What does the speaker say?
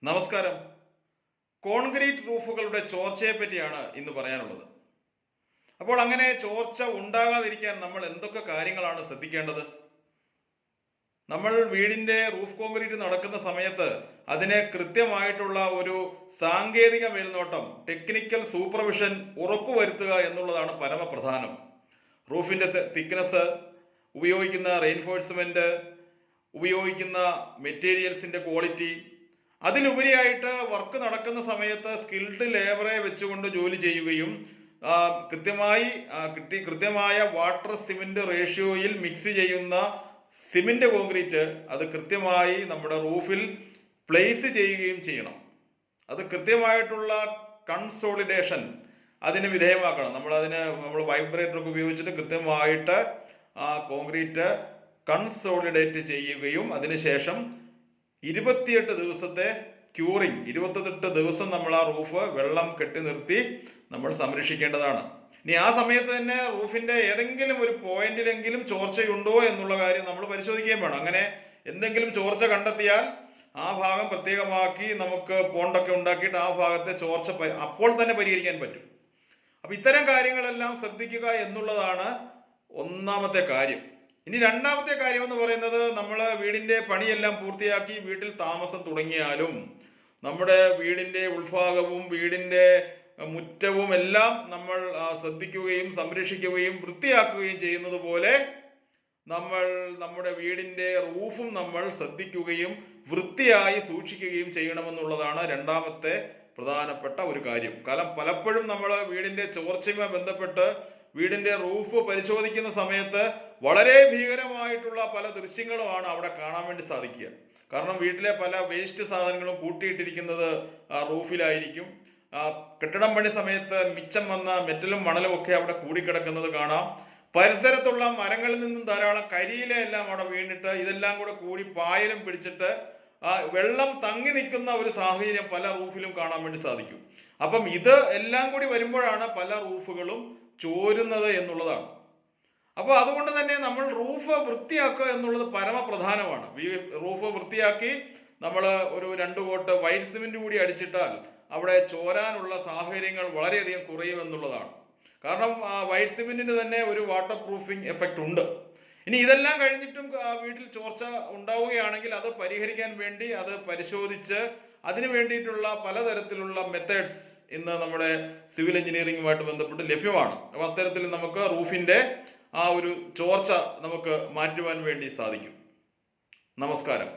നമസ്കാരം. കോൺക്രീറ്റ് റൂഫുകളുടെ ചോർച്ചയെ പറ്റിയാണ് ഇന്ന് പറയാനുള്ളത്. അപ്പോൾ അങ്ങനെ ചോർച്ച ഉണ്ടാകാതിരിക്കാൻ നമ്മൾ എന്തൊക്കെ കാര്യങ്ങളാണ് ശ്രദ്ധിക്കേണ്ടത്? നമ്മൾ വീടിന്റെ റൂഫ് കോൺക്രീറ്റ് നടക്കുന്ന സമയത്ത് അതിനെ കൃത്യമായിട്ടുള്ള ഒരു സാങ്കേതിക മേൽനോട്ടം, ടെക്നിക്കൽ സൂപ്പർവിഷൻ ഉറപ്പുവരുത്തുക എന്നുള്ളതാണ് പരമപ്രധാനം. റൂഫിന്റെ തിക്നെസ്, ഉപയോഗിക്കുന്ന റെയിൻഫോഴ്സ്മെന്റ്, ഉപയോഗിക്കുന്ന മെറ്റീരിയൽസിന്റെ ക്വാളിറ്റി, അതിലുപരിയായിട്ട് വർക്ക് നടക്കുന്ന സമയത്ത് സ്കിൽഡ് ലേബറെ വെച്ചുകൊണ്ട് ജോലി ചെയ്യുകയും കൃത്യമായ വാട്ടർ സിമെന്റ് റേഷ്യോയിൽ മിക്സ് ചെയ്യുന്ന സിമെന്റ് കോൺക്രീറ്റ് അത് കൃത്യമായി നമ്മുടെ റൂഫിൽ പ്ലേസ് ചെയ്യുകയും ചെയ്യണം. അത് കൃത്യമായിട്ടുള്ള കൺസോളിഡേഷൻ അതിന് വിധേയമാക്കണം. നമ്മൾ വൈബ്രേറ്റർ ഒക്കെ ഉപയോഗിച്ചിട്ട് കൃത്യമായിട്ട് ആ കോൺക്രീറ്റ് കൺസോളിഡേറ്റ് ചെയ്യുകയും അതിനുശേഷം 28 ദിവസത്തെ ക്യൂറിങ്, 28 ദിവസം നമ്മൾ ആ റൂഫ് വെള്ളം കെട്ടി നിർത്തി നമ്മൾ സംരക്ഷിക്കേണ്ടതാണ്. ഇനി ആ സമയത്ത് തന്നെ റൂഫിന്റെ ഏതെങ്കിലും ഒരു പോയിന്റിലെങ്കിലും ചോർച്ചയുണ്ടോ എന്നുള്ള കാര്യം നമ്മൾ പരിശോധിക്കുകയും വേണം. അങ്ങനെ എന്തെങ്കിലും ചോർച്ച കണ്ടെത്തിയാൽ ആ ഭാഗം പ്രത്യേകമാക്കി നമുക്ക് പോണ്ടൊക്കെ ഉണ്ടാക്കിയിട്ട് ആ ഭാഗത്തെ ചോർച്ച അപ്പോൾ തന്നെ പരിഹരിക്കാൻ പറ്റും. അപ്പൊ ഇത്തരം കാര്യങ്ങളെല്ലാം ശ്രദ്ധിക്കുക എന്നുള്ളതാണ് ഒന്നാമത്തെ കാര്യം. ഇനി രണ്ടാമത്തെ കാര്യം എന്ന് പറയുന്നത്, നമ്മൾ വീടിന്റെ പണിയെല്ലാം പൂർത്തിയാക്കി വീട്ടിൽ താമസം തുടങ്ങിയാലും നമ്മുടെ വീടിന്റെ ഉൾഭാഗവും വീടിന്റെ മുറ്റവും എല്ലാം നമ്മൾ ശ്രദ്ധിക്കുകയും സംരക്ഷിക്കുകയും വൃത്തിയാക്കുകയും ചെയ്യുന്നത് പോലെ നമ്മൾ നമ്മുടെ വീടിന്റെ റൂഫും നമ്മൾ ശ്രദ്ധിക്കുകയും വൃത്തിയായി സൂക്ഷിക്കുകയും ചെയ്യണമെന്നുള്ളതാണ് രണ്ടാമത്തെ പ്രധാനപ്പെട്ട ഒരു കാര്യം. കാരണം പലപ്പോഴും നമ്മൾ വീടിന്റെ ചോർച്ചയുമായി ബന്ധപ്പെട്ട് വീടിന്റെ റൂഫ് പരിശോധിക്കുന്ന സമയത്ത് വളരെ ഭീകരമായിട്ടുള്ള പല ദൃശ്യങ്ങളുമാണ് അവിടെ കാണാൻ വേണ്ടി സാധിക്കുക. കാരണം വീട്ടിലെ പല വേസ്റ്റ് സാധനങ്ങളും കൂട്ടിയിട്ടിരിക്കുന്നത് റൂഫിലായിരിക്കും. കെട്ടിടം പണി സമയത്ത് മിച്ചം വന്ന മെറ്റലും മണലും ഒക്കെ അവിടെ കൂടിക്കിടക്കുന്നത് കാണാം. പരിസരത്തുള്ള മരങ്ങളിൽ നിന്നും ധാരാളം കരിയില എല്ലാം അവിടെ വീണിട്ട് ഇതെല്ലാം കൂടെ കൂടി പായലും പിടിച്ചിട്ട് വെള്ളം തങ്ങി നിൽക്കുന്ന ഒരു സാഹചര്യം പല റൂഫിലും കാണാൻ വേണ്ടി സാധിക്കും. അപ്പം ഇത് എല്ലാം കൂടി വരുമ്പോഴാണ് പല റൂഫുകളും ചോരുന്നത് എന്നുള്ളതാണ്. അപ്പോൾ അതുകൊണ്ട് തന്നെ നമ്മൾ റൂഫ് വൃത്തിയാക്കുക എന്നുള്ളത് പരമപ്രധാനമാണ്. റൂഫ് വൃത്തിയാക്കി നമ്മൾ ഒരു 2 കോട്ട് വൈറ്റ് സിമെന്റ് കൂടി അടിച്ചിട്ടാൽ അവിടെ ചോരാനുള്ള സാഹചര്യങ്ങൾ വളരെയധികം കുറയും എന്നുള്ളതാണ്. കാരണം വൈറ്റ് സിമെന്റിന് തന്നെ ഒരു വാട്ടർ പ്രൂഫിംഗ് എഫക്റ്റ് ഉണ്ട്. ഇനി ഇതെല്ലാം കഴിഞ്ഞിട്ടും വീട്ടിൽ ചോർച്ച ഉണ്ടാവുകയാണെങ്കിൽ അത് പരിഹരിക്കാൻ വേണ്ടി അത് പരിശോധിച്ച് അതിന് വേണ്ടിയിട്ടുള്ള പലതരത്തിലുള്ള മെത്തേഡ്സ് ഇന്ന് നമ്മുടെ സിവിൽ എഞ്ചിനീയറിംഗുമായിട്ട് ബന്ധപ്പെട്ട് ലഭ്യമാണ്. അപ്പോൾ അത്തരത്തിൽ നമുക്ക് റൂഫിന്റെ ആ ഒരു ചോർച്ച നമുക്ക് മാറ്റുവാൻ വേണ്ടി സാധിക്കും. നമസ്കാരം.